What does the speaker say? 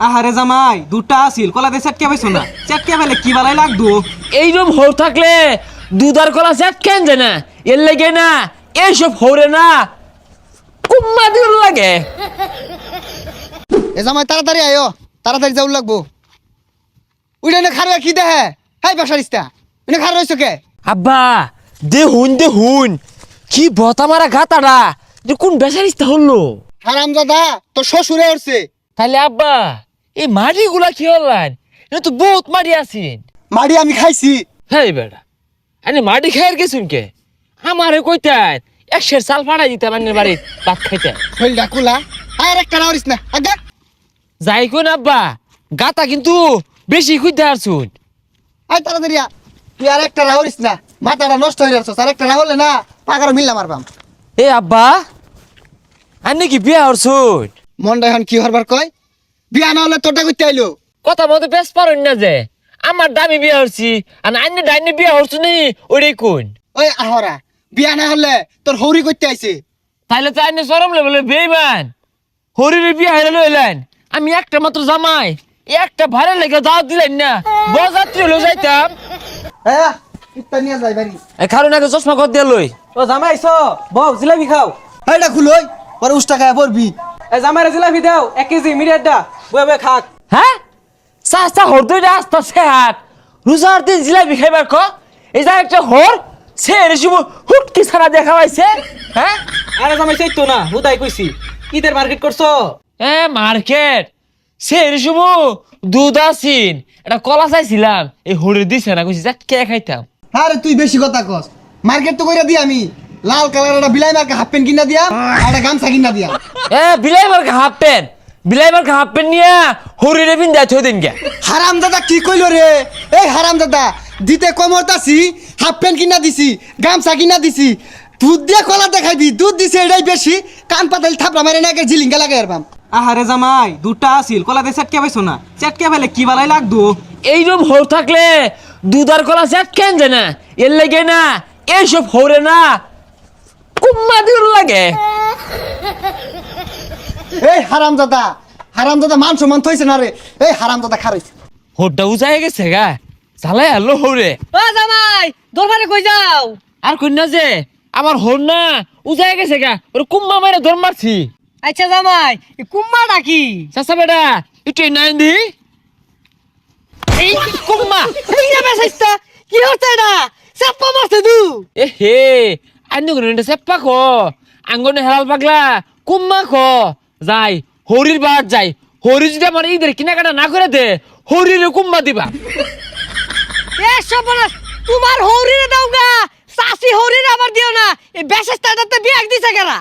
আহারে জামাই দুটা আছিল কলা দিয়ে চেটকে পাইছো না চেটকে পেলে কি বালাই লাগতো এইরকম হৌ থাকলে দুধার কলা চেট কেন যায় না এর লাগে না এইসব হৌরে না কুম্মা দিল লাগে। এ জামাই তাড়াতাড়ি আয়ো, তাড়াতাড়ি যাও লাগবো। উইটা না খারো কি দেহে, হাই বাসারিস্তা এনে খারো হইছো কে? আব্বা দে হুন কি বতা মারা গাতাডা যে কোন বেসারিস্তা হলো হারামজাদা তোর শ্বশুরে উঠছে। তাহলে আব্বা এই মাটি গুলা কি হলেন এটা তো বহুত মাটি আছেন। মাড়ি আমি খাইছি। হ্যাঁ বেড়া আরে মাটি খাইয়ের গেছুন কে আমারে কইতেন একশের চাল ফাড়াই দিতে আমার বাড়ির ভাত খাইতে শৈলটা কুলা আর একটা রাওরিস না আগা। যাই কোন আব্বা গাতা কিন্তু বেশি খুঁজতে আসুন। আয় তাড়াতাড়ি আ, তুই আর একটা রাওরিস না, মাথাটা নষ্ট হয়ে যাচ্ছে। আর একটা রাহলে না পাকার মিললাম মারবাম। এ আব্বা আন্নে কি বিয়া হরছুন? মনটা এখন কি হরবার কয়? বিয়া না হলে তোরটা করতে আইলো। কথা মতো বেশ পারেন না যে আমার দামি বিয়া হরছি আর আন্নে ডাইনে বিয়া হরছু নি ওইটাই কোন। ওই আহরা বিয়া না হলে তোর হৌরি করতে আইছে। তাইলে তো আন্নে সরম বলে বেইমান হরির বিয়া হইলে লইলেন আমি একটা মাত্র জামাই একটা ভাড়া লেগে দাওয়াত দিলেন না বরযাত্রী হলো যাইতাম। হ্যাঁ ইত্তা নিয়ে যাই বাড়ি। কারণ আগে চশমা কর দিয়ে লই ও জামাই আইছো বউ জিলাপি খাও এইটা খুলই পরে উষ্টা খায় পড়বি। এ জামাইরে জিলাপি দাও 1 কেজি মিডিয়ার দা বয়ে বয়ে খাক হ্যাঁ চাষা হর দুইটা আস্তা সেহাত রোজার দিন জিলাপি খাইবার ক এই যা একটা হর সে রেসিব হুটকি ছাড়া দেখা পাইছে। হ্যাঁ আরে জামাই চাইতো না হুদাই কইছি ঈদের মার্কেট করছো এ মার্কেট সে রেসিব দুধ আসিন এটা কলা চাইছিলাম এই হরে দিছে না কইছি যা কে খাইতাম। আরে তুই বেশি কথা কস। মার্কেট তো কইরা দি আমি লাল কালার একটা বিলাই মার্কা হাফ প্যান্ট কিনা দিয়া আর একটা গামছা কিনা দিয়া। এ বিলাইবার হাফ প্যান্ট নিয়ে হরিরে পিন যাই থই দিন গে। হারামজাদা কি কইলো রে? এই হারামজাদা দিতে কমরতাছি, হাফ প্যান্ট কিনা দিছি, গামছা কিনা দিছি, দুধ দিয়ে কলা দেখাইবি। দুধ দিছে এটাই বেশি, কান পাতাল থাপড়া মারে না জিলিঙ্গা লাগাই আরবাম। আহারে জামাই দুটা আছিল কলা দিয়ে চেটকে পাইছো না চেটকে পেলে কি বালাই লাগতো এইরকম হৌ থাকলে দুধার কলা চেট কেন যায় না এর লাগে না এইসব হৌরে না কুম্মা দিল লাগে। এই হারামজাদা হারামজাদা মান সম্মান থইছে না রে। এই হারামজাদা খারাইছে। হোরটা উজায় গেছে গা ঝালাই আলো হৌরে। ও জামাই দরবারে কই যাও? আর কন্যা যে আমার হোর না উজায় গেছে গা ওর কুম্মা মারে দর মারছি। আচ্ছা জামাই এই কুম্মা নাকি? চাচা বেটা একটু নাই দি এই কুম্মা এই যে বেসাইস্তা কি হচ্ছে এটা? চাপ্পা মারছে দু। এ হে আইনো করে সেপ্পা খ আঙ্গনে হেলাল পাগলা কুম্মা খ যাই হরির বাদ যাই হরি যদি আমার ঈদের কেনাকাটা না করে দে হরির কুম্মা দিবা। এ সর্বনাশ তোমার হৌরিরে দাও গা চাষি হৌরিরে আবার দিও না। এই বেসাইস্তাটাতে বিয়াক দিছে কেরা?